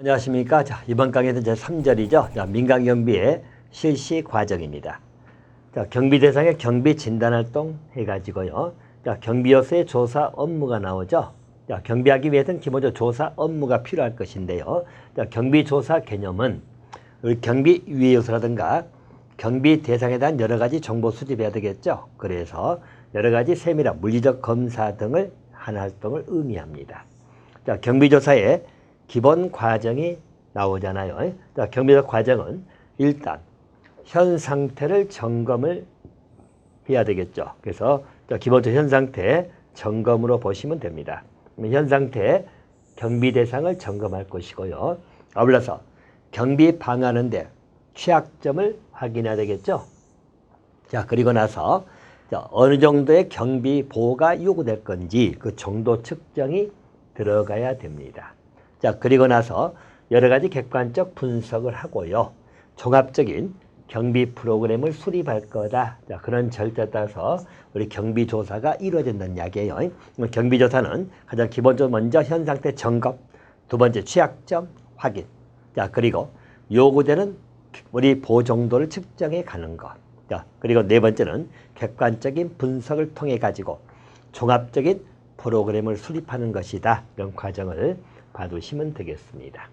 안녕하십니까. 자, 이번 강의는 제 3절이죠. 자, 민간경비의 실시 과정입니다. 자, 경비 대상의 경비 진단활동 해가지고요. 자, 경비요소의 조사 업무가 나오죠. 자, 경비하기 위해서는 기본적으로 조사 업무가 필요할 것인데요. 자, 경비 조사 개념은 우리 경비 유해 요소라든가 경비 대상에 대한 여러 가지 정보 수집해야 되겠죠. 그래서 여러 가지 세밀한 물리적 검사 등을 하는 활동을 의미합니다. 자, 경비조사의 기본 과정이 나오잖아요. 자, 경비조사 과정은 일단 현 상태를 점검을 해야 되겠죠. 그래서 기본적으로 현 상태 점검으로 보시면 됩니다. 현 상태 경비 대상을 점검할 것이고요. 아울러서 경비 방하는데 취약점을 확인해야 되겠죠. 자, 그리고 나서 어느 정도의 경비 보호가 요구될 건지 그 정도 측정이 들어가야 됩니다. 자, 그리고 나서 여러 가지 객관적 분석을 하고요. 종합적인 경비 프로그램을 수립할 거다. 자, 그런 절차에 따라서 우리 경비조사가 이루어진다는 이야기예요. 경비조사는 가장 기본적으로 먼저 현 상태 점검, 두 번째 취약점 확인, 자, 그리고 요구되는 우리 보호 정도를 측정해 가는 것. 자, 그리고 네 번째는 객관적인 분석을 통해 가지고 종합적인 프로그램을 수립하는 것이다. 이런 과정을 봐두시면 되겠습니다.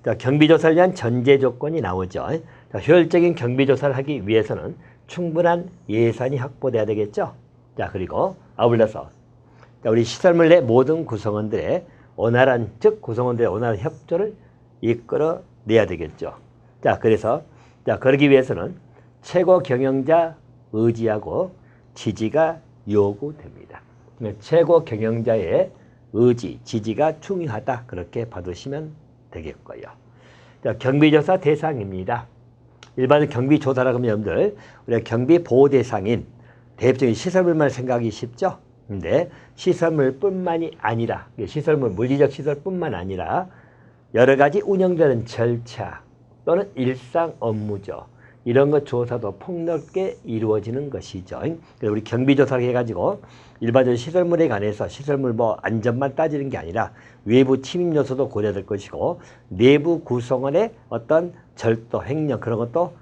자, 경비조사를 위한 전제 조건이 나오죠. 자, 효율적인 경비조사를 하기 위해서는 충분한 예산이 확보돼야 되겠죠. 자, 그리고 아울러서 우리 시설물 내 모든 구성원들의 원활한, 즉 구성원들의 원활한 협조를 이끌어내야 되겠죠. 자, 그래서 그러기 위해서는 최고 경영자 의지하고 지지가 요구됩니다. 최고 경영자의 의지, 지지가 중요하다. 그렇게 봐두시면 되겠고요. 자, 경비조사 대상입니다. 일반 경비조사라고 하면 여러분들 우리가 경비 보호 대상인 대표적인 시설물만 생각하기 쉽죠. 근데 시설물뿐만이 아니라 시설물, 물리적 시설뿐만 아니라 여러 가지 운영되는 절차 또는 일상 업무죠. 이런 것 조사도 폭넓게 이루어지는 것이죠. 그래서 우리 경비조사를 해가지고 일반적인 시설물에 관해서 시설물 안전만 따지는 게 아니라 외부 침입 요소도 고려될 것이고 내부 구성원의 어떤 절도, 횡령 그런 것도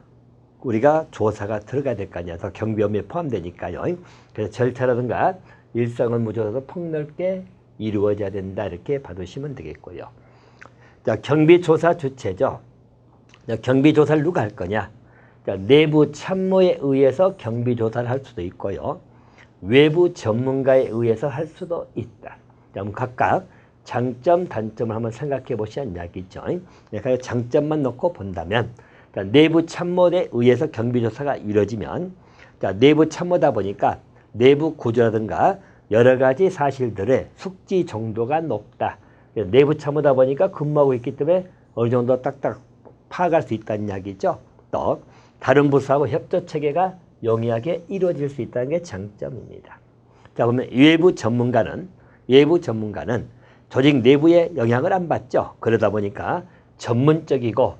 우리가 조사가 들어가야 될 거 아니야. 경비 업무에 포함되니까요. 그래서 절차라든가 일상 업무 조사도 폭넓게 이루어져야 된다. 이렇게 봐두시면 되겠고요. 자, 경비조사 주체죠. 자, 경비조사를 누가 할 거냐? 자, 내부 참모에 의해서 경비조사를 할 수도 있고요. 외부 전문가에 의해서 할 수도 있다. 자, 각각 장점, 단점을 한번 생각해 보시는 이야기죠. 그래서 장점만 놓고 본다면 자, 내부 참모에 의해서 경비조사가 이루어지면 자, 내부 참모다 보니까 내부 구조라든가 여러 가지 사실들의 숙지 정도가 높다. 내부 참모다 보니까 근무하고 있기 때문에 어느 정도 딱딱 파악할 수 있다는 이야기죠. 또 다른 부서하고 협조 체계가 용이하게 이루어질 수 있다는 게 장점입니다. 자, 그러면 외부 전문가는 조직 내부에 영향을 안 받죠. 그러다 보니까 전문적이고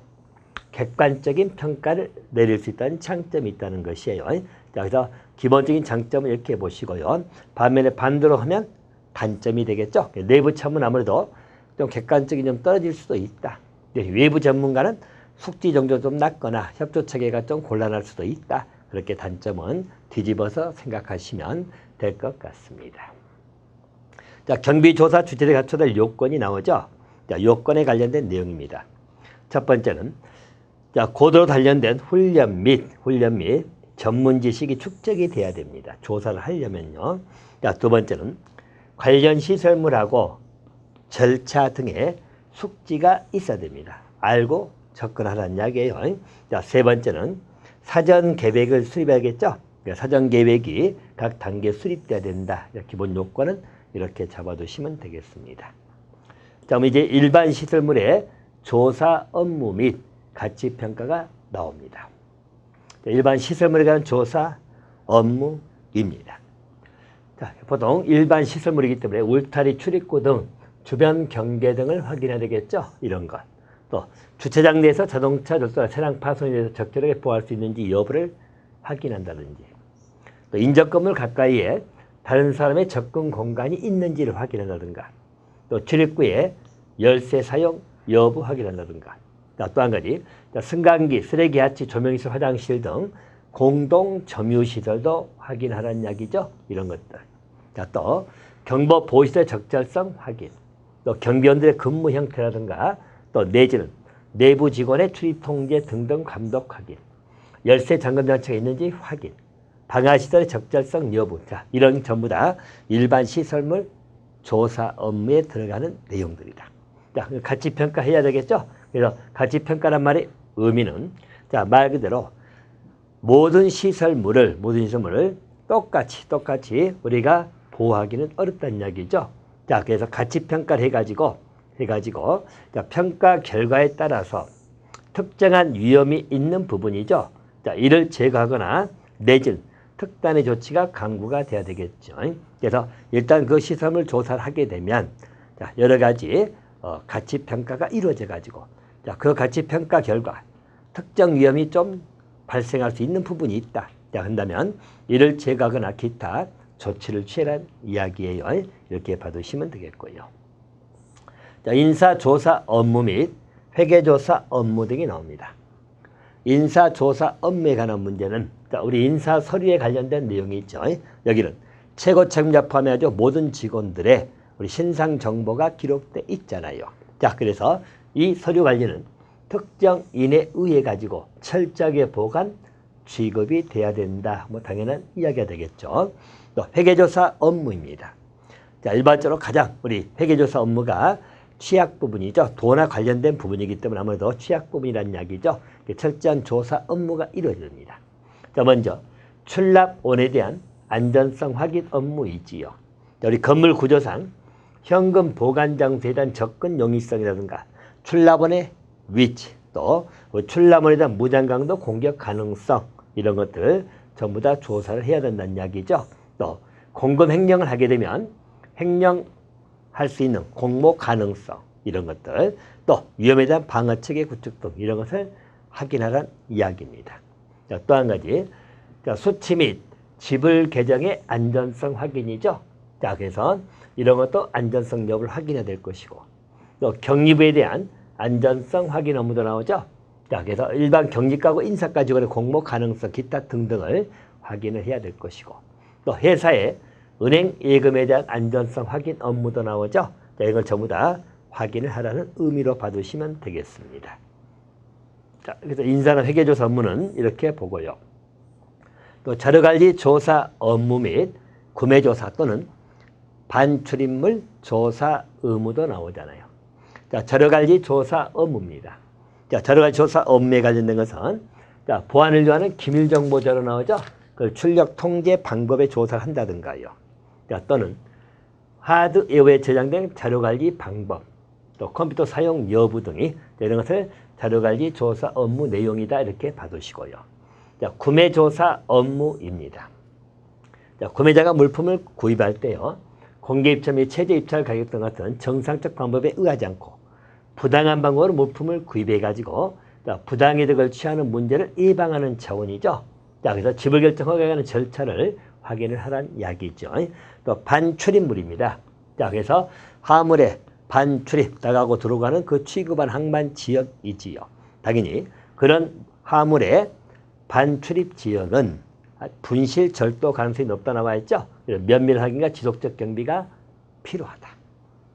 객관적인 평가를 내릴 수 있다는 장점이 있다는 것이에요. 자, 그래서 기본적인 장점을 이렇게 보시고요. 반면에 반대로 하면 단점이 되겠죠. 내부 참모는 아무래도 좀 객관적이 좀 떨어질 수도 있다. 외부 전문가는 숙지 정도 좀 낮거나 협조 체계가 좀 곤란할 수도 있다. 그렇게 단점은 뒤집어서 생각하시면 될 것 같습니다. 자, 경비조사 주체에 갖춰야 요건이 나오죠. 자, 요건에 관련된 내용입니다. 첫 번째는 자, 고도로 단련된 훈련 및 전문 지식이 축적이 돼야 됩니다. 조사를 하려면요. 자, 두 번째는 관련 시설물하고 절차 등의 숙지가 있어야 됩니다. 알고 접근하라는 이야기예요. 자, 세 번째는 사전 계획을 수립해야겠죠. 사전 계획이 각 단계에 수립돼야 된다. 기본 요건은 이렇게 잡아두시면 되겠습니다. 자, 그럼 이제 일반 시설물의 조사 업무 및 가치 평가가 나옵니다. 자, 일반 시설물에 관한 조사 업무입니다. 자, 보통 일반 시설물이기 때문에 울타리 출입구 등 주변 경계 등을 확인해야 되겠죠. 이런 것. 또 주차장 내에서 자동차 절도나 차량 파손에 대해서 적절하게 보호할 수 있는지 여부를 확인한다든지, 또 인접 건물 가까이에 다른 사람의 접근 공간이 있는지를 확인한다든가, 또 출입구에 열쇠 사용 여부 확인한다든가. 자, 또 한 가지. 자, 승강기, 쓰레기 하치, 조명시설, 화장실 등 공동 점유시설도 확인하라는 이야기죠. 이런 것들. 자, 또 경보 보호시설의 적절성 확인. 또 경비원들의 근무 형태라든가 또 내지는 내부 직원의 출입 통제 등등 감독 확인. 열쇠 잠금 장치가 있는지 확인. 방화시설의 적절성 여부. 자, 이런 전부 다 일반 시설물 조사 업무에 들어가는 내용들이다. 자, 같이 평가해야 되겠죠? 그래서 같이 평가란 말의 의미는 자, 말 그대로 모든 시설물을 똑같이 우리가 보호하기는 어렵다는 이야기죠. 자, 그래서 같이 평가를 해가지고 자, 평가 결과에 따라서 특정한 위험이 있는 부분이죠. 자, 이를 제거하거나 내지는 특단의 조치가 강구가 돼야 되겠죠. 그래서 일단 그 시설물 조사를 하게 되면 자, 여러 가지 가치 평가가 이루어져 가지고 자, 그 가치 평가 결과 특정 위험이 좀 발생할 수 있는 부분이 있다. 자, 한다면 이를 제거하거나 기타 조치를 취하라는 이야기예요. 이렇게 봐두시면 되겠고요. 자, 인사조사 업무 및 회계조사 업무 등이 나옵니다. 인사조사 업무에 관한 문제는 자, 우리 인사 서류에 관련된 내용이 있죠. 여기는 최고 책임자 포함해서 모든 직원들의 우리 신상 정보가 기록돼 있잖아요. 자, 그래서 이 서류 관리는 특정인에 의해 가지고 철저하게 보관, 취급이 돼야 된다. 뭐 당연한 이야기가 되겠죠. 또 회계조사 업무입니다. 자, 일반적으로 가장 우리 회계조사 업무가 취약 부분이죠. 돈과 관련된 부분이기 때문에 아무래도 취약 부분이라는 이야기죠. 철저한 조사 업무가 이루어집니다. 자, 먼저 출납원에 대한 안전성 확인 업무이지요. 자, 우리 건물 구조상 현금 보관 장소에 대한 접근 용이성이라든가 출납원의 위치, 또 출납원에 대한 무장 강도 공격 가능성 이런 것들 전부 다 조사를 해야 된다는 이야기죠. 또 공금 횡령을 하게 되면 횡령할 수 있는 공모 가능성 이런 것들, 또 위험에 대한 방어 체계 구축 등 이런 것을 확인하라는 이야기입니다. 자, 또 한 가지, 자, 수치 및 지불 계정의 안전성 확인이죠. 자, 그래서 이런 것도 안전성 여부를 확인해야 될 것이고, 또 경리부에 대한 안전성 확인 업무도 나오죠. 자, 그래서 일반 경리가구 인사가직원의 공모 가능성 기타 등등을 확인을 해야 될 것이고, 또 회사의 은행 예금에 대한 안전성 확인 업무도 나오죠. 자, 이걸 전부 다 확인을 하라는 의미로 봐두시면 되겠습니다. 자, 그래서 인사나 회계조사 업무는 이렇게 보고요. 또 자료관리 조사 업무 및 구매조사 또는 반출입물 조사 의무도 나오잖아요. 자, 자료관리 조사 업무입니다. 자, 자료관리 조사 업무에 관련된 것은 자, 보안을 위한 기밀정보 자료 나오죠. 그 출력 통제 방법의 조사를 한다든가요. 자, 또는 하드웨어에 저장된 자료관리 방법, 또 컴퓨터 사용 여부 등이 이런 것을 자료관리 조사 업무 내용이다 이렇게 봐두시고요. 자, 구매조사 업무입니다. 자, 구매자가 물품을 구입할 때요, 공개 입찰 및 최저 입찰 가격 등 같은 정상적 방법에 의하지 않고 부당한 방법으로 물품을 구입해 가지고 부당이득을 취하는 문제를 예방하는 차원이죠. 자, 그래서 지불 결정 허가에 관한 절차를 확인을 하라는 이야기죠. 또 반출입물입니다. 자, 그래서 화물에 반출입 나가고 들어가는 그 취급한 항만 지역이지요. 당연히 그런 화물의 반출입 지역은 분실 절도 가능성이 높다 나와 있죠. 면밀 확인과 지속적 경비가 필요하다.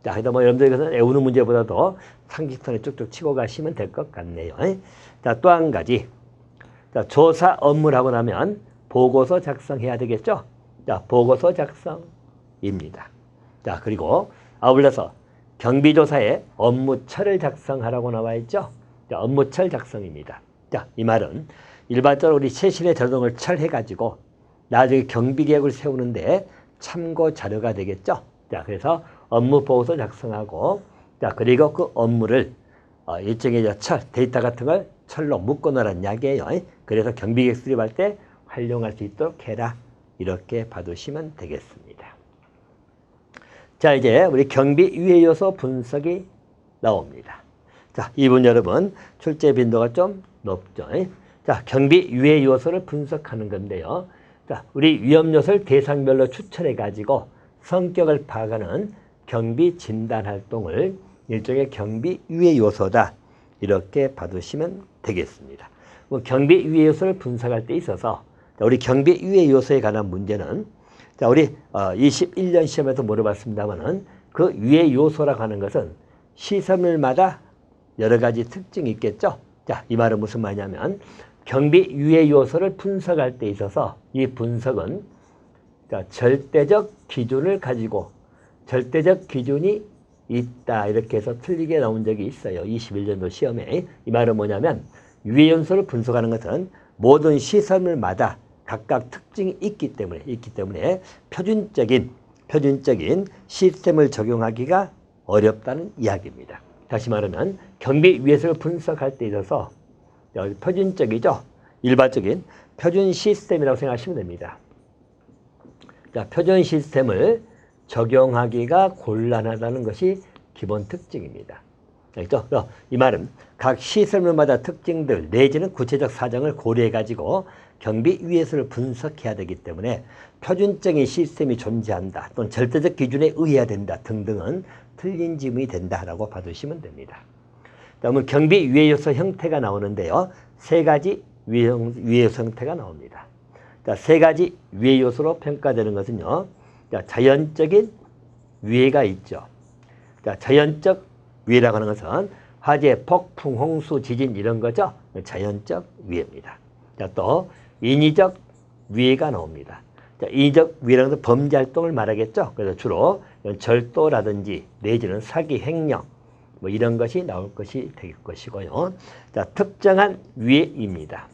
자, 그래서 뭐 여러분들 이것은 외우는 문제보다도 상식선에 쭉쭉 치고 가시면 될 것 같네요. 자, 또 한 가지. 자, 조사 업무라고 하면 보고서 작성해야 되겠죠. 자, 보고서 작성입니다. 자, 그리고 아울러서 경비조사에 업무철을 작성하라고 나와 있죠. 자, 업무철 작성입니다. 자, 이 말은 일반적으로 우리 최신의 자동을 철해가지고 나중에 경비계획을 세우는데 참고 자료가 되겠죠. 자, 그래서 업무 보고서 작성하고, 자, 그리고 그 업무를 일종의 철, 데이터 같은 걸 철로 묶어놓으라는 이야기예요. 그래서 경비계획 수립할 때 활용할 수 있도록 해라. 이렇게 봐두시면 되겠습니다. 자, 이제 우리 경비 유해 요소 분석이 나옵니다. 자, 이분 여러분 출제 빈도가 좀 높죠. 자, 경비 유해 요소를 분석하는 건데요. 자, 우리 위험 요소를 대상별로 추천해 가지고 성격을 파악하는 경비 진단 활동을 일종의 경비 유해 요소다. 이렇게 봐두시면 되겠습니다. 경비 유해 요소를 분석할 때 있어서 우리 경비 유해 요소에 관한 문제는 우리 21년 시험에서 물어봤습니다만은 그 유해 요소라고 하는 것은 시설물마다 여러 가지 특징이 있겠죠. 자, 이 말은 무슨 말이냐면 경비 유해 요소를 분석할 때 있어서 이 분석은 절대적 기준을 가지고 절대적 기준이 있다. 이렇게 해서 틀리게 나온 적이 있어요. 21년도 시험에. 이 말은 뭐냐면 유해 요소를 분석하는 것은 모든 시설물마다 각각 특징이 있기 때문에 표준적인 시스템을 적용하기가 어렵다는 이야기입니다. 다시 말하면 경비 유해 요소를 분석할 때 있어서 표준적이죠. 일반적인 표준 시스템이라고 생각하시면 됩니다. 자, 표준 시스템을 적용하기가 곤란하다는 것이 기본 특징입니다. 알겠죠? 이 말은 각 시설물마다 특징들 내지는 구체적 사정을 고려해가지고 경비 유해 요소를 분석해야 되기 때문에 표준적인 시스템이 존재한다 또는 절대적 기준에 의해야 된다 등등은 틀린 지문이 된다라고 봐두시면 됩니다. 그러면 경비 유해 요소 형태가 나오는데요. 세 가지 유해 요소 형태가 나옵니다. 자, 세 가지 유해 요소로 평가되는 것은요. 자, 자연적인 유해가 있죠. 자, 자연적 유해라고 하는 것은 화재, 폭풍, 홍수, 지진 이런 거죠. 자연적 유해입니다. 자, 또 인위적 유해가 나옵니다. 자, 인위적 유해라는 것은 범죄 활동을 말하겠죠. 그래서 주로 절도라든지 내지는 사기, 횡령 뭐 이런 것이 나올 것이 될 것이고요. 자, 특정한 유해입니다.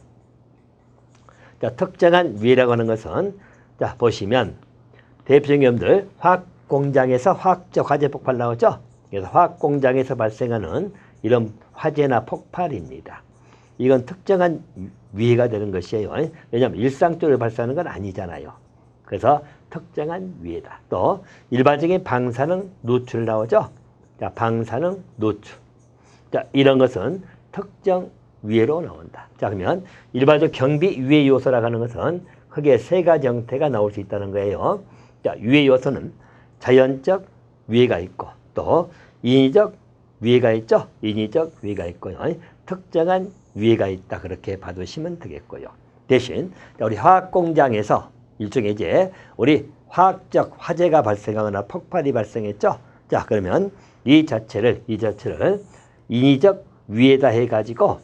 자, 특정한 유해라고 하는 것은 자, 보시면 대표적인 경우들 화학 공장에서 화학적 화재 폭발 나오죠. 그래서 화학 공장에서 발생하는 이런 화재나 폭발입니다. 이건 특정한 유해가 되는 것이에요. 왜냐하면 일상적으로 발생하는 건 아니잖아요. 그래서 특정한 유해다. 또 일반적인 방사능 누출 나오죠. 자, 방사능 누출. 자, 이런 것은 특정 유해로 나온다. 자, 그러면 일반적 경비 유해 요소라고 하는 것은 크게 세 가지 형태가 나올 수 있다는 거예요. 자, 유해 요소는 자연적 유해가 있고 또 인위적 유해가 있죠. 인위적 유해가 있고요. 특정한 유해가 있다. 그렇게 봐두시면 되겠고요. 대신 우리 화학 공장에서 일종의 이제 우리 화학적 화재가 발생하거나 폭발이 발생했죠. 자, 그러면 이 자체를 인위적 유해다 해가지고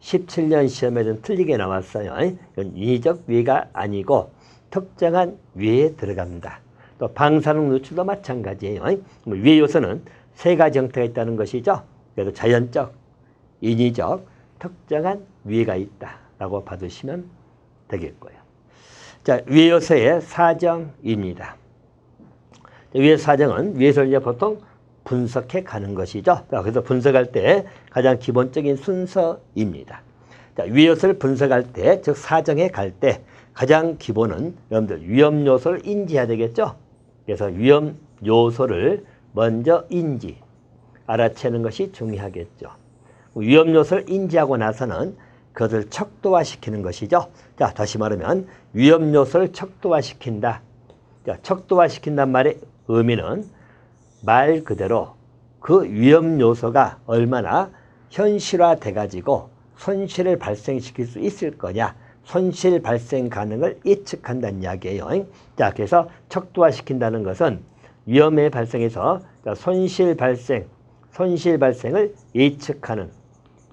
17년 시험에는 틀리게 나왔어요. 이건 인위적 유해가 아니고 특정한 유해에 들어갑니다. 또 방사능 누출도 마찬가지예요. 유해 요소는 세 가지 형태가 있다는 것이죠. 그래서 자연적, 인위적, 특정한 유해가 있다라고 봐두시면 되겠고요. 자, 유해 요소의 사정입니다. 유해 사정은 유해 요소를 보통 분석해 가는 것이죠. 그래서 분석할 때 가장 기본적인 순서입니다. 자, 유해 요소를 분석할 때, 즉 사정해 갈 때 가장 기본은 여러분들 위험 요소를 인지해야 되겠죠. 그래서 위험 요소를 먼저 알아채는 것이 중요하겠죠. 위험 요소를 인지하고 나서는 그것을 척도화시키는 것이죠. 자, 다시 말하면 위험 요소를 척도화시킨다. 자, 척도화시킨단 말의 의미는 말 그대로 그 위험 요소가 얼마나 현실화돼 가지고 손실을 발생시킬 수 있을 거냐, 손실 발생 가능을 예측한다는 이야기예요. 자, 그래서 척도화시킨다는 것은 위험의 발생에서 손실 발생을 예측하는,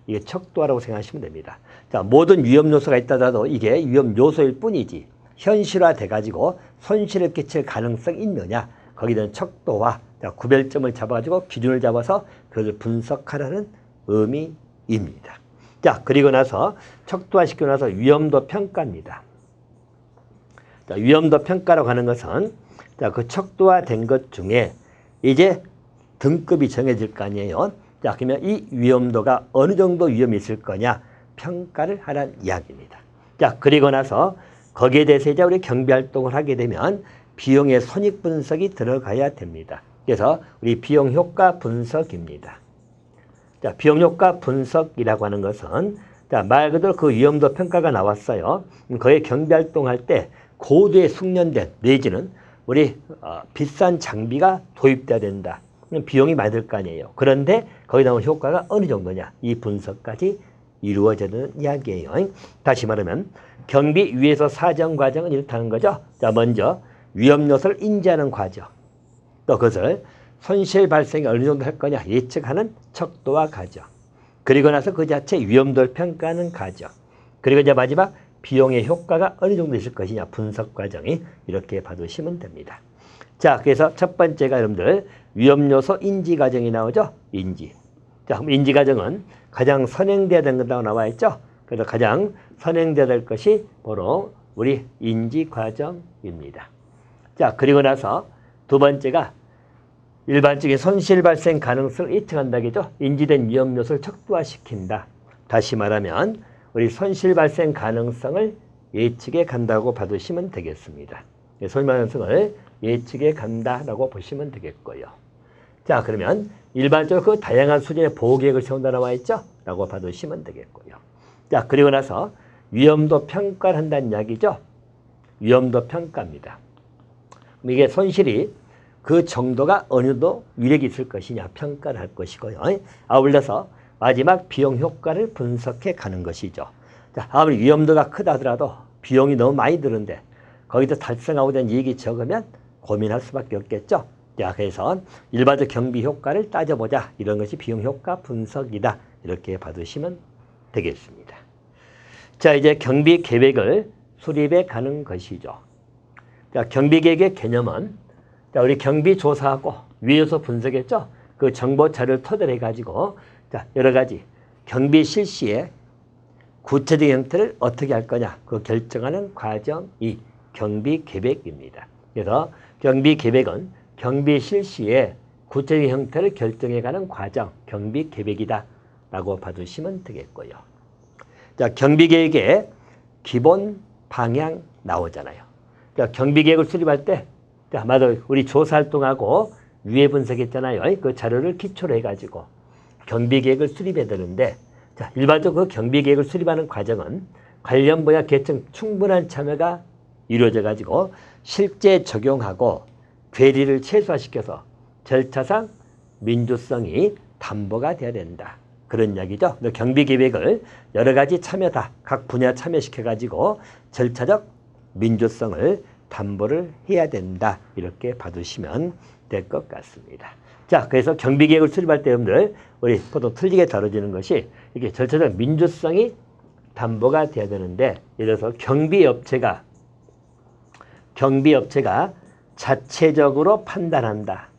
이게 척도화라고 생각하시면 됩니다. 자, 모든 위험 요소가 있다더라도 이게 위험 요소일 뿐이지 현실화돼 가지고 손실을 끼칠 가능성이 있느냐, 거기에 대한 척도화, 자, 구별점을 잡아가지고 기준을 잡아서 그것을 분석하라는 의미입니다. 자, 그리고 나서 척도화시키고 나서 위험도 평가입니다. 자, 위험도 평가라고 하는 것은 자, 그 척도화된 것 중에 이제 등급이 정해질 거 아니에요. 자, 그러면 이 위험도가 어느 정도 위험이 있을 거냐 평가를 하라는 이야기입니다. 자, 그리고 나서 거기에 대해서 이제 우리 경비활동을 하게 되면 비용의 손익 분석이 들어가야 됩니다. 그래서 우리 비용 효과 분석입니다. 자, 비용 효과 분석이라고 하는 것은 자, 말 그대로 그 위험도 평가가 나왔어요. 거기에 경비활동할 때 고도의 숙련된 내지는 우리 비싼 장비가 도입돼야 된다. 비용이 많이 들 거 아니에요. 그런데 거기 나온 효과가 어느 정도냐. 이 분석까지 이루어지는 이야기예요. 다시 말하면 경비 위에서 사정 과정은 이렇다는 거죠. 자, 먼저 위험 요소를 인지하는 과정. 또 그것을 손실 발생이 어느 정도 할 거냐 예측하는 척도와 과정. 그리고 나서 그 자체 위험도를 평가하는 과정. 그리고 이제 마지막 비용의 효과가 어느 정도 있을 것이냐 분석 과정이 이렇게 봐두시면 됩니다. 자, 그래서 첫 번째가 여러분들 위험 요소 인지 과정이 나오죠. 인지. 자, 그럼 인지 과정은 가장 선행돼야 되는 거라고 나와 있죠. 그래서 가장 선행돼야 될 것이 바로 우리 인지 과정입니다. 자, 그리고 나서 두 번째가 일반적인 손실 발생 가능성을 예측한다겠죠. 인지된 위험 요소를 척도화시킨다. 다시 말하면 우리 손실 발생 가능성을 예측해 간다고 봐두시면 되겠습니다. 손실 가능성을 예측해 간다라고 보시면 되겠고요. 자, 그러면 일반적으로 그 다양한 수준의 보호 계획을 세운다 나와 있죠? 라고 봐두시면 되겠고요. 자, 그리고 나서 위험도 평가를 한다는 이야기죠. 위험도 평가입니다. 이게 손실이 그 정도가 어느 정도 위력이 있을 것이냐 평가를 할 것이고요. 아울러서 마지막 비용 효과를 분석해 가는 것이죠. 자, 아무리 위험도가 크다 하더라도 비용이 너무 많이 드는데 거기서 달성하고 된 이익이 적으면 고민할 수밖에 없겠죠. 자, 그래서 일반적 경비 효과를 따져보자. 이런 것이 비용 효과 분석이다. 이렇게 봐두시면 되겠습니다. 자, 이제 경비 계획을 수립해 가는 것이죠. 자, 경비 계획의 개념은 자, 우리 경비 조사하고 위에서 분석했죠. 그 정보 자료를 토대로 해가지고 자, 여러 가지 경비 실시에 구체적인 형태를 어떻게 할 거냐 그 결정하는 과정이 경비 계획입니다. 그래서 경비 계획은 경비 실시에 구체적인 형태를 결정해가는 과정, 경비 계획이다 라고 봐두시면 되겠고요. 자, 경비 계획의 기본 방향 나오잖아요. 자, 경비 계획을 수립할 때 자, 맞아. 우리 조사 활동하고 위에 분석했잖아요. 그 자료를 기초로 해가지고 경비 계획을 수립해야 되는데 자, 일반적으로 그 경비 계획을 수립하는 과정은 관련 분야 계층 충분한 참여가 이루어져 가지고 실제 적용하고 괴리를 최소화시켜서 절차상 민주성이 담보가 돼야 된다. 그런 이야기죠. 경비 계획을 여러 가지 참여다. 각 분야 참여시켜 가지고 절차적 민주성을 담보를 해야 된다. 이렇게 봐두시면 될 것 같습니다. 자, 그래서 경비 계획을 수립할 때 여러분들 우리 보통 틀리게 다뤄지는 것이 이게 절차적 민주성이 담보가 돼야 되는데 예를 들어서 경비업체가 자체적으로 판단한다.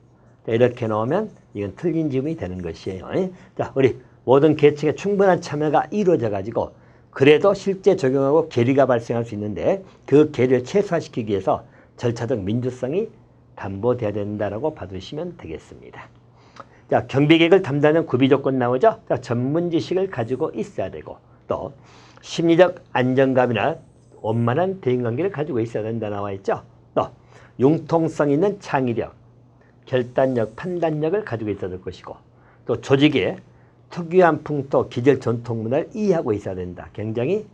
자, 이렇게 나오면 이건 틀린 지문이 되는 것이에요. 자, 우리 모든 계층의 충분한 참여가 이루어져 가지고 그래도 실제 적용하고 괴리가 발생할 수 있는데 그 괴리를 최소화시키기 위해서 절차적 민주성이 담보돼야 된다라고 봐두시면 되겠습니다. 자, 경비계획을 담당하는 구비조건 나오죠? 자, 전문 지식을 가지고 있어야 되고 또 심리적 안정감이나 원만한 대인관계를 가지고 있어야 된다 나와 있죠? 또 융통성 있는 창의력, 결단력, 판단력을 가지고 있어야 될 것이고 또 조직의 특유한 풍토, 기질, 전통 문화를 이해하고 있어야 된다. 굉장히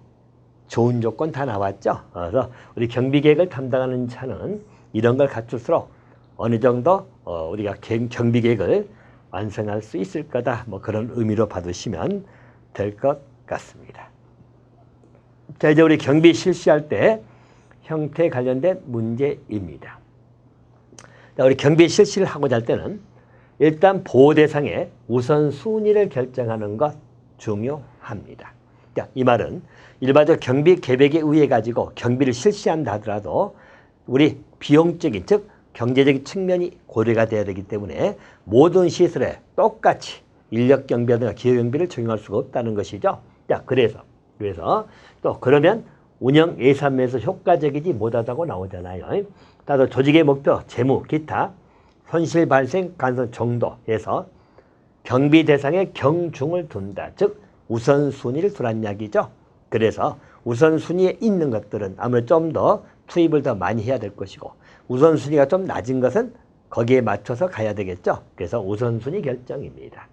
좋은 조건 다 나왔죠. 그래서 우리 경비계획을 담당하는 자는 이런 걸 갖출수록 어느 정도 우리가 경비계획을 완성할 수 있을 거다. 뭐 그런 의미로 봐두시면 될 것 같습니다. 자, 이제 우리 경비 실시할 때 형태에 관련된 문제입니다. 자, 우리 경비 실시를 하고자 할 때는 일단 보호 대상의 우선순위를 결정하는 것 중요합니다. 자, 이 말은 일반적 경비 계획에 의해 가지고 경비를 실시한다 하더라도 우리 비용적인 즉 경제적인 측면이 고려가 돼야 되기 때문에 모든 시설에 똑같이 인력 경비라든가 기업 경비를 적용할 수가 없다는 것이죠. 자, 그래서 또 그러면 운영 예산면에서 효과적이지 못하다고 나오잖아요. 따라서 조직의 목표, 재무, 기타 손실 발생 가능성 정도에서 경비 대상에 경중을 둔다. 즉 우선순위를 두란 이야기죠. 그래서 우선순위에 있는 것들은 아무래도 좀 더 투입을 더 많이 해야 될 것이고 우선순위가 좀 낮은 것은 거기에 맞춰서 가야 되겠죠. 그래서 우선순위 결정입니다.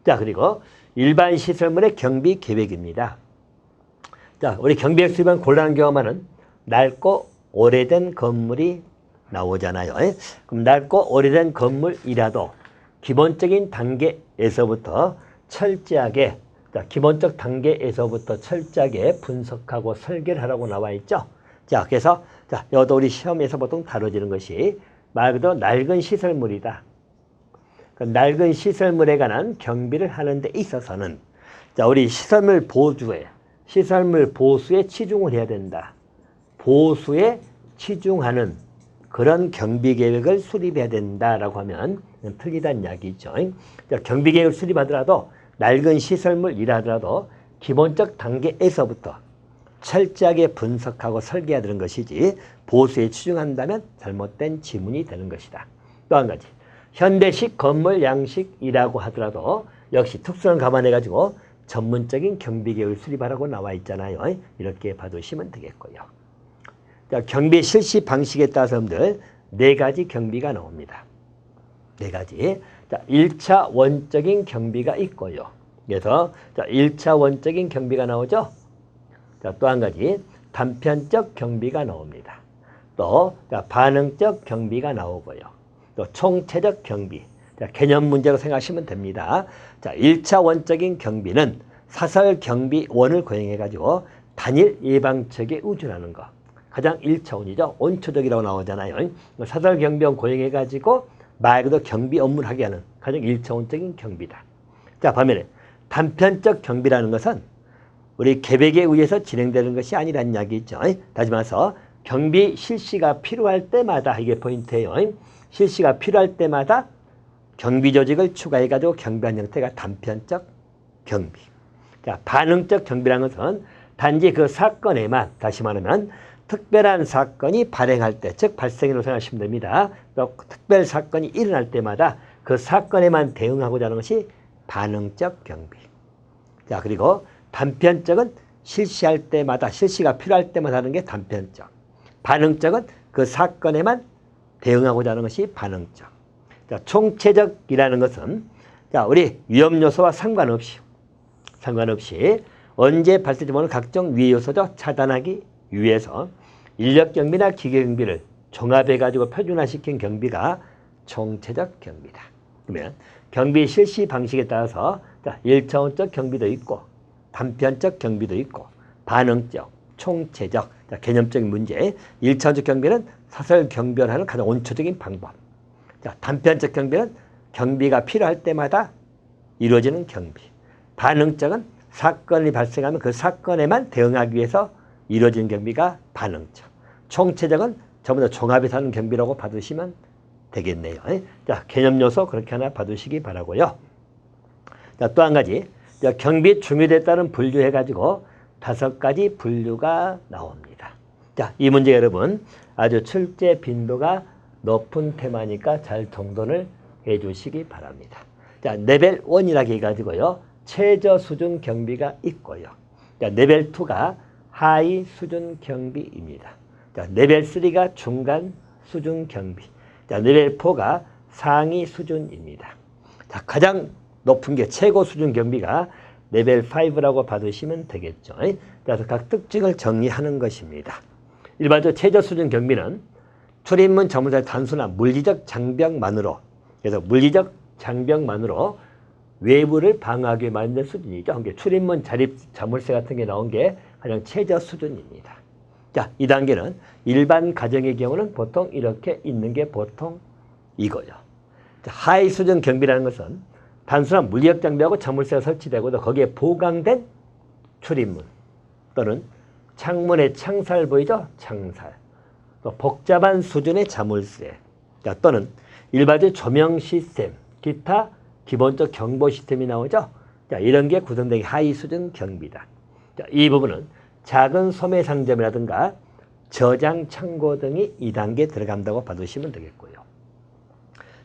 자, 그리고 일반 시설물의 경비 계획입니다. 자, 우리 경비계획 수립한 곤란한 경우만은 낡고 오래된 건물이 나오잖아요. 그럼 낡고 오래된 건물이라도 기본적인 단계에서부터 철저하게 기본적 단계에서부터 철저하게 분석하고 설계를 하라고 나와 있죠. 자, 그래서 여기도 우리 시험에서 보통 다뤄지는 것이 말 그대로 낡은 시설물이다. 그 낡은 시설물에 관한 경비를 하는 데 있어서는 우리 시설물 보수에 치중을 해야 된다. 보수에 치중하는 그런 경비 계획을 수립해야 된다라고 하면 틀리다는 이야기죠. 경비 계획을 수립하더라도 낡은 시설물이라 하더라도 기본적 단계에서부터 철저하게 분석하고 설계해야 되는 것이지 보수에 치중한다면 잘못된 지문이 되는 것이다. 또 한 가지, 현대식 건물 양식이라고 하더라도 역시 특성을 감안해가지고 전문적인 경비 계획을 수립하라고 나와 있잖아요. 이렇게 봐두시면 되겠고요. 자, 경비 실시 방식에 따라서 여러분들 4가지 경비가 나옵니다. 4가지. 자, 1차 원적인 경비가 있고요. 그래서 1차 원적인 경비가 나오죠. 자, 또 한 가지 단편적 경비가 나옵니다. 또 반응적 경비가 나오고요. 또 총체적 경비. 자, 개념 문제로 생각하시면 됩니다. 자, 1차 원적인 경비는 사설 경비원을 고용해가지고 단일 예방책에 의존하는 것. 가장 1차원이죠. 원초적이라고 나오잖아요. 사설 경비원 고용해가지고 말 그대로 경비 업무를 하게 하는 가장 1차원적인 경비다. 자, 반면에 단편적 경비라는 것은 우리 계획에 의해서 진행되는 것이 아니라는 이야기죠. 다시 말해서 경비 실시가 필요할 때마다, 이게 포인트예요. 실시가 필요할 때마다 경비 조직을 추가해가지고 경비한 형태가 단편적 경비. 자, 반응적 경비라는 것은 단지 그 사건에만, 다시 말하면 특별한 사건이 발생할 때, 즉 발생으로 생각하시면 됩니다. 또 특별 사건이 일어날 때마다 그 사건에만 대응하고자 하는 것이 반응적 경비. 자, 그리고 단편적은 실시할 때마다, 실시가 필요할 때마다 하는 게 단편적. 반응적은 그 사건에만 대응하고자 하는 것이 반응적. 자, 총체적이라는 것은 자, 우리 위험 요소와 상관없이 언제 발생할지 모르는 각종 위해 요소죠. 차단하기 위해서 인력 경비나 기계 경비를 종합해 가지고 표준화시킨 경비가 총체적 경비다. 그러면 경비 실시 방식에 따라서 자, 1차원적 경비도 있고 단편적 경비도 있고 반응적, 총체적, 자, 개념적인 문제. 1차원적 경비는 사설 경비하는 가장 원초적인 방법. 자, 단편적 경비는 경비가 필요할 때마다 이루어지는 경비. 반응적은 사건이 발생하면 그 사건에만 대응하기 위해서 이루어지는 경비가 반응적. 총체적은 전부 다 종합해서 하는 경비라고 봐두시면 되겠네요. 자, 개념 요소 그렇게 하나 봐두시기 바라고요. 자, 또 한 가지. 자, 경비 중요도에 따른 분류해가지고 5가지 분류가 나옵니다. 자, 이 문제 여러분 아주 출제 빈도가 높은 테마니까 잘 정돈을 해주시기 바랍니다. 자, 레벨 1이라고 해가지고요. 최저 수준 경비가 있고요. 자, 레벨 2가 하위 수준 경비입니다. 자, 레벨 3가 중간 수준 경비. 자, 레벨 4가 상위 수준입니다. 자, 가장 높은 게 최고 수준 경비가 레벨 5라고 받으시면 되겠죠. 그래서 각 특징을 정리하는 것입니다. 일반적으로 최저 수준 경비는 출입문 자물쇠의 단순한 물리적 장벽만으로, 그래서 물리적 장벽만으로 외부를 방어하게 만든 수준이죠. 그러니까 출입문 자립 자물쇠 같은 게 나온 게 가장 최저 수준입니다. 자, 2단계는 일반 가정의 경우는 보통 이렇게 있는 게 보통 이거요. 자, 하위 수준 경비라는 것은 단순한 물리적 장비하고 자물쇠가 설치되고 거기에 보강된 출입문 또는 창문의 창살 보이죠? 창살. 또 복잡한 수준의 자물쇠. 자, 또는 일반적 조명 시스템, 기타 기본적 경보 시스템이 나오죠? 자, 이런 게 구성된 하위 수준 경비다. 자, 이 부분은 작은 소매 상점이라든가 저장 창고 등이 2단계 들어간다고 봐두시면 되겠고요.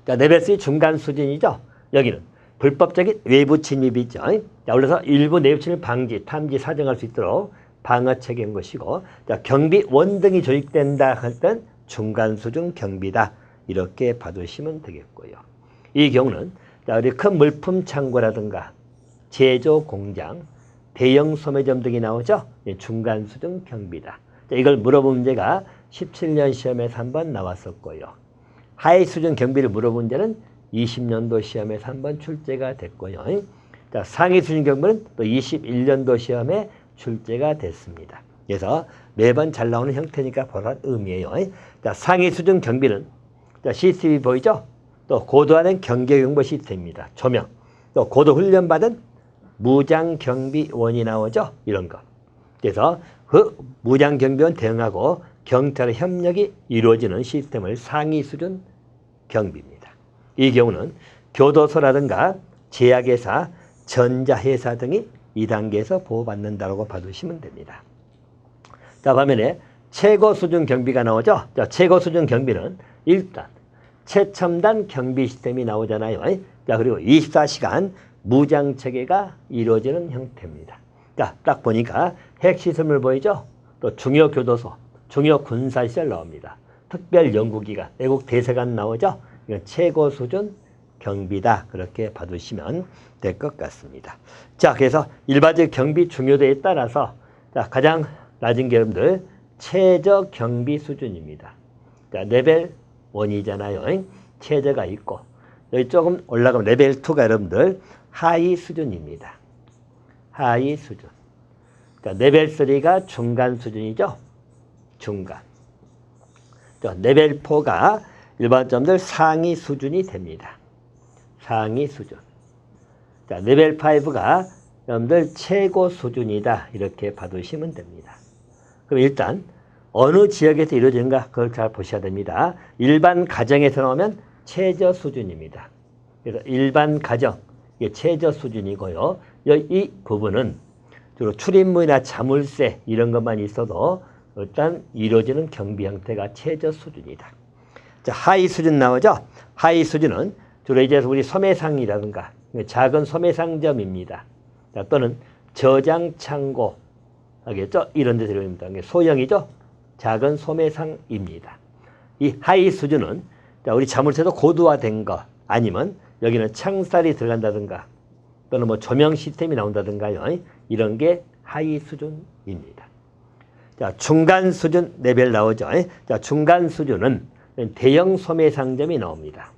자, 레벨 3 중간 수준이죠? 여기는 불법적인 외부 침입이죠. 자, 올라서 일부 내부 침입 방지, 탐지, 사정할 수 있도록 방어 체계인 것이고, 자, 경비 원등이 조직된다 할 땐 중간 수준 경비다. 이렇게 봐두시면 되겠고요. 이 경우는 자, 우리 큰 물품 창고라든가 제조 공장, 대형 소매점 등이 나오죠. 중간 수준 경비다. 자, 이걸 물어본 문제가 17년 시험에서 한번 나왔었고요. 하위 수준 경비를 물어본 문제는 20년도 시험에서 한번 출제가 됐고요. 자, 상위 수준 경비는 또 21년도 시험에 출제가 됐습니다. 그래서 매번 잘 나오는 형태니까 보란 의미예요. 자, 상위 수준 경비는 자, CCTV 보이죠? 또 고도화된 경계경보 시스템입니다. 조명. 또 고도 훈련받은 무장경비원이 나오죠? 이런 거. 그래서 그 무장경비원 대응하고 경찰의 협력이 이루어지는 시스템을 상위 수준 경비입니다. 이 경우는 교도소라든가 제약회사, 전자회사 등이 2단계에서 보호받는다고 봐두시면 됩니다. 자, 반면에 최고 수준 경비가 나오죠. 자, 최고 수준 경비는 일단 최첨단 경비 시스템이 나오잖아요. 자, 그리고 24시간 무장 체계가 이루어지는 형태입니다. 자, 딱 보니까 핵시설물 보이죠? 또 중요 교도소, 중요 군사시설 나옵니다. 특별 연구기관, 외국 대사관 나오죠? 이건 최고 수준 경비다. 그렇게 봐두시면 될 것 같습니다. 자, 그래서 일반적 경비 중요도에 따라서 자, 가장 낮은 게 여러분들 최저 경비 수준입니다. 자, 레벨 1이잖아요. 최저가 있고 여기 조금 올라가면 레벨 2가 여러분들 하위 수준입니다. 하위 수준. 자, 레벨 3가 중간 수준이죠. 중간. 자, 레벨 4가 일반점들 상위 수준이 됩니다. 상위 수준. 자, 레벨 5가 여러분들 최고 수준이다. 이렇게 봐두시면 됩니다. 그럼 일단 어느 지역에서 이루어지는가 그걸 잘 보셔야 됩니다. 일반 가정에서 나오면 최저 수준입니다. 그래서 일반 가정, 이게 최저 수준이고요. 이 부분은 주로 출입문이나 자물쇠 이런 것만 있어도 일단 이루어지는 경비 형태가 최저 수준이다. 자, 하위 수준 나오죠? 하위 수준은 주로 이제 우리 소매상이라든가 작은 소매상점입니다. 자, 또는 저장 창고, 알겠죠? 이런 데서 이루어집니다. 소형이죠? 작은 소매상입니다. 이 하위 수준은 자, 우리 자물쇠도 고도화된 거 아니면 여기는 창살이 들어간다든가 또는 뭐 조명 시스템이 나온다든가요. 이런 게 하위 수준입니다. 자, 중간 수준 레벨 나오죠. 자, 중간 수준은 대형 소매상점이 나옵니다.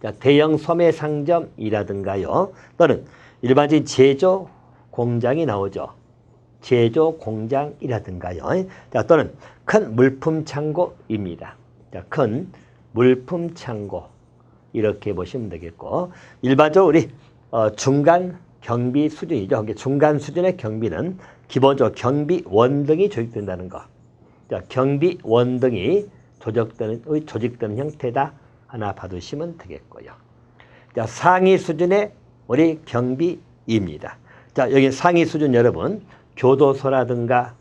자, 대형 소매상점이라든가요. 또는 일반적인 제조 공장이 나오죠. 제조 공장이라든가요. 자, 또는 큰 물품 창고입니다. 자, 큰 물품 창고. 이렇게 보시면 되겠고, 일반적으로 우리 중간 경비 수준이죠. 중간 수준의 경비는 기본적으로 경비원 등이 조직된다는 거. 자, 경비원 등이 조직되는 형태다. 하나 봐두시면 되겠고요. 자, 상위 수준의 우리 경비입니다. 자, 여기 상위 수준 여러분, 교도소라든가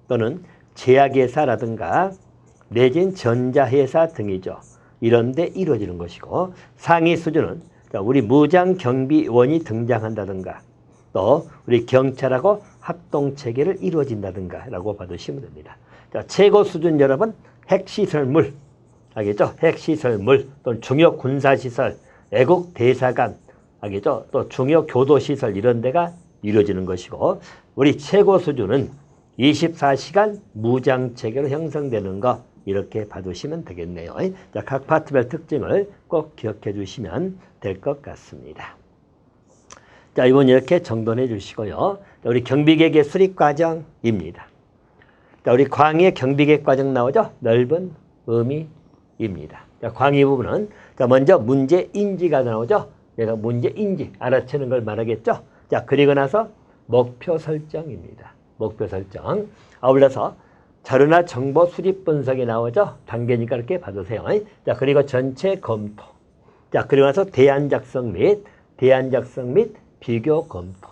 또는 제약회사라든가 내진 전자회사 등이죠. 이런 데 이루어지는 것이고, 상위 수준은 우리 무장경비원이 등장한다든가 또 우리 경찰하고 합동체계를 이루어진다든가 라고 봐두시면 됩니다. 자, 최고 수준 여러분, 핵시설물, 알겠죠? 핵시설물 또는 중요 군사시설, 애국 대사관, 알겠죠? 또 중요 교도시설 이런 데가 이루어지는 것이고, 우리 최고 수준은 24시간 무장체계로 형성되는 것, 이렇게 봐두시면 되겠네요. 자, 각 파트별 특징을 꼭 기억해 주시면 될 것 같습니다. 자, 이번 이렇게 정돈해 주시고요. 자, 우리 경비계획의 수립 과정입니다. 자, 우리 광의의 경비계획 과정 나오죠? 넓은 의미입니다. 자, 광의 부분은 자, 먼저 문제 인지가 나오죠? 그래서 문제 인지, 알아채는 걸 말하겠죠? 자, 그리고 나서 목표 설정입니다. 목표 설정. 아울러서 자료나 정보 수집 분석이 나오죠? 단계니까 이렇게 봐두세요. 자, 그리고 전체 검토. 자, 그리고 나서 대안 작성 및 비교 검토.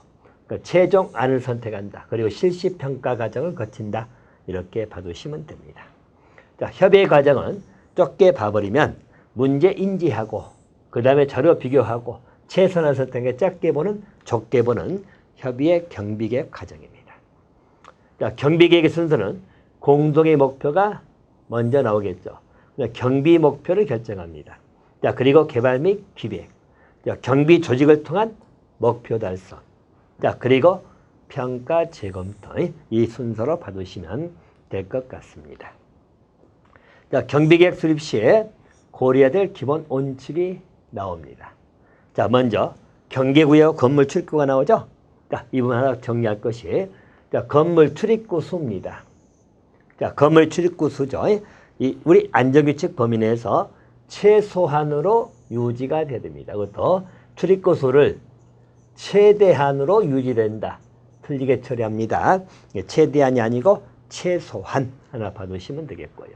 그러니까 최종 안을 선택한다. 그리고 실시 평가 과정을 거친다. 이렇게 봐두시면 됩니다. 자, 협의 과정은 좁게 봐버리면 문제 인지하고 그 다음에 자료 비교하고 최선을 선택해 짧게 보는 좁게 보는 협의의 경비계획 과정입니다. 자, 경비계획의 순서는 공동의 목표가 먼저 나오겠죠. 경비 목표를 결정합니다. 자, 그리고 개발 및 기획. 자, 경비 조직을 통한 목표 달성. 자, 그리고 평가 재검토. 이 순서로 봐두시면 될 것 같습니다. 자, 경비계획 수립 시에 고려해야 될 기본 원칙이 나옵니다. 자, 먼저 경계구역 건물 출입구가 나오죠. 자, 이 부분 하나 정리할 것이, 자, 건물 출입구 수입니다. 자, 건물 출입구 수죠. 우리 안전규칙 범위 내에서 최소한으로 유지가 돼야 됩니다. 그것도 출입구 수를 최대한으로 유지된다. 틀리게 처리합니다. 최대한이 아니고 최소한 하나 봐두시면 되겠고요.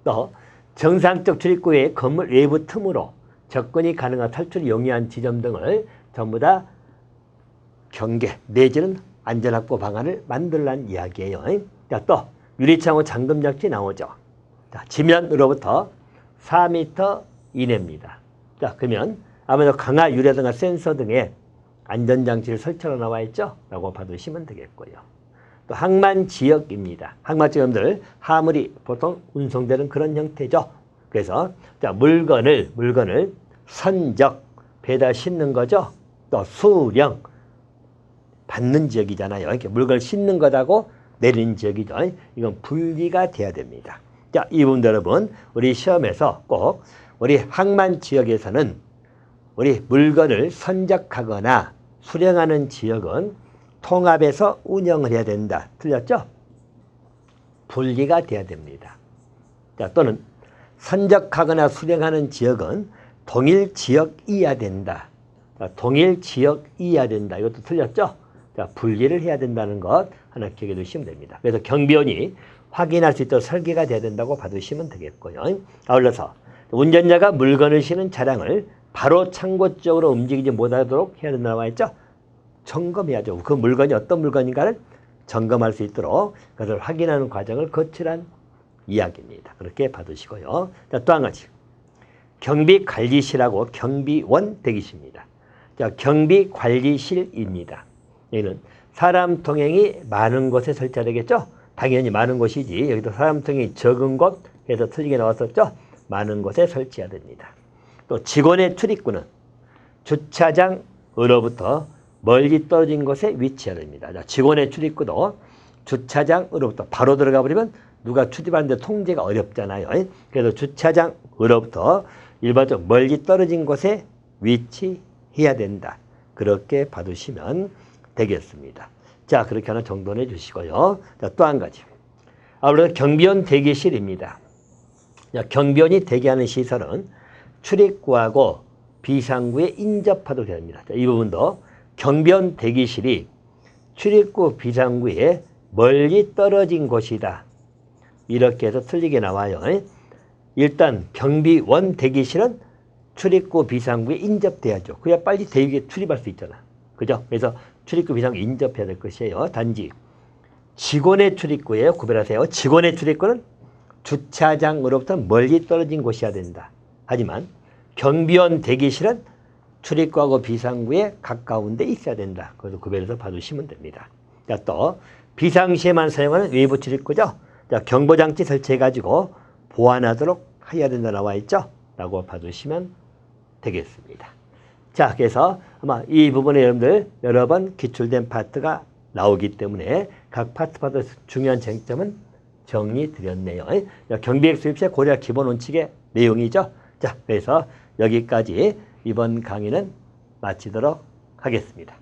또 정상적 출입구의 건물 외부 틈으로 접근이 가능한 탈출이 용이한 지점 등을 전부 다 경계 내지는 안전확보 방안을 만들란 이야기예요. 자, 또 유리창호 잠금장치 나오죠. 자, 지면으로부터 4m 이내입니다. 자, 그러면 아무래도 강화 유리등과 센서 등의 안전장치를 설치하러 나와 있죠? 라고 봐두시면 되겠고요. 또 항만 지역입니다. 항만 지역들 화물이 보통 운송되는 그런 형태죠. 그래서 자, 물건을 선적 배달 싣는 거죠. 또 수령 받는 지역이잖아요. 이렇게 물건을 싣는 것하고 내리는 지역이죠. 이건 분리가 돼야 됩니다. 자, 이 부분 여러분 우리 시험에서 꼭 우리 항만 지역에서는 우리 물건을 선적하거나 수령하는 지역은 통합해서 운영을 해야 된다. 틀렸죠? 분리가 돼야 됩니다. 자, 또는 선적하거나 수령하는 지역은 동일 지역이어야 된다. 자, 동일 지역이어야 된다. 이것도 틀렸죠? 자, 분리를 해야 된다는 것 하나 기억해 두시면 됩니다. 그래서 경비원이 확인할 수 있도록 설계가 돼야 된다고 봐두시면 되겠고요. 아울러서 운전자가 물건을 싣는 차량을 바로 창고 쪽으로 움직이지 못하도록 해야 된다고 했죠. 점검해야죠. 그 물건이 어떤 물건인가를 점검할 수 있도록 그것을 확인하는 과정을 거치란 이야기입니다. 그렇게 봐두시고요. 자, 또 한 가지. 경비관리실하고 경비원 대기실입니다. 자, 경비관리실입니다. 여기는 사람 통행이 많은 곳에 설치해야 되겠죠. 당연히 많은 곳이지. 여기도 사람 통행이 적은 곳에서 틀리게 나왔었죠. 많은 곳에 설치해야 됩니다. 또 직원의 출입구는 주차장으로부터 멀리 떨어진 곳에 위치해야 됩니다. 자, 직원의 출입구도 주차장으로부터 바로 들어가 버리면 누가 출입하는데 통제가 어렵잖아요. 그래서 주차장으로부터 일반적으로 멀리 떨어진 곳에 위치해야 된다. 그렇게 봐두시면 되겠습니다. 자, 그렇게 하나 정돈해 주시고요. 자, 또 한 가지. 아울러 경비원 대기실입니다. 자, 경비원이 대기하는 시설은 출입구하고 비상구에 인접하도록 되어 있습니다. 자, 이 부분도 경비원 대기실이 출입구 비상구에 멀리 떨어진 곳이다. 이렇게 해서 틀리게 나와요. 일단 경비원 대기실은 출입구 비상구에 인접돼야죠. 그래야 빨리 대기에 출입할 수 있잖아. 그죠? 그래서 출입구 비상구에 인접해야 될 것이에요. 단지 직원의 출입구예요. 구별하세요. 직원의 출입구는 주차장으로부터 멀리 떨어진 곳이어야 된다. 하지만 경비원 대기실은 출입구하고 비상구에 가까운 데 있어야 된다. 그래서 구별해서 봐두시면 됩니다. 자, 또 비상시에만 사용하는 외부 출입구죠. 자, 경보장치 설치해가지고 보완하도록 해야 된다 나와 있죠. 라고 봐두시면 되겠습니다. 자, 그래서 아마 이 부분에 여러분들 여러 번 기출된 파트가 나오기 때문에 각 파트 중요한 쟁점은 정리 드렸네요. 경비액 수입 시 고려 기본 원칙의 내용이죠. 자, 그래서 여기까지 이번 강의는 마치도록 하겠습니다.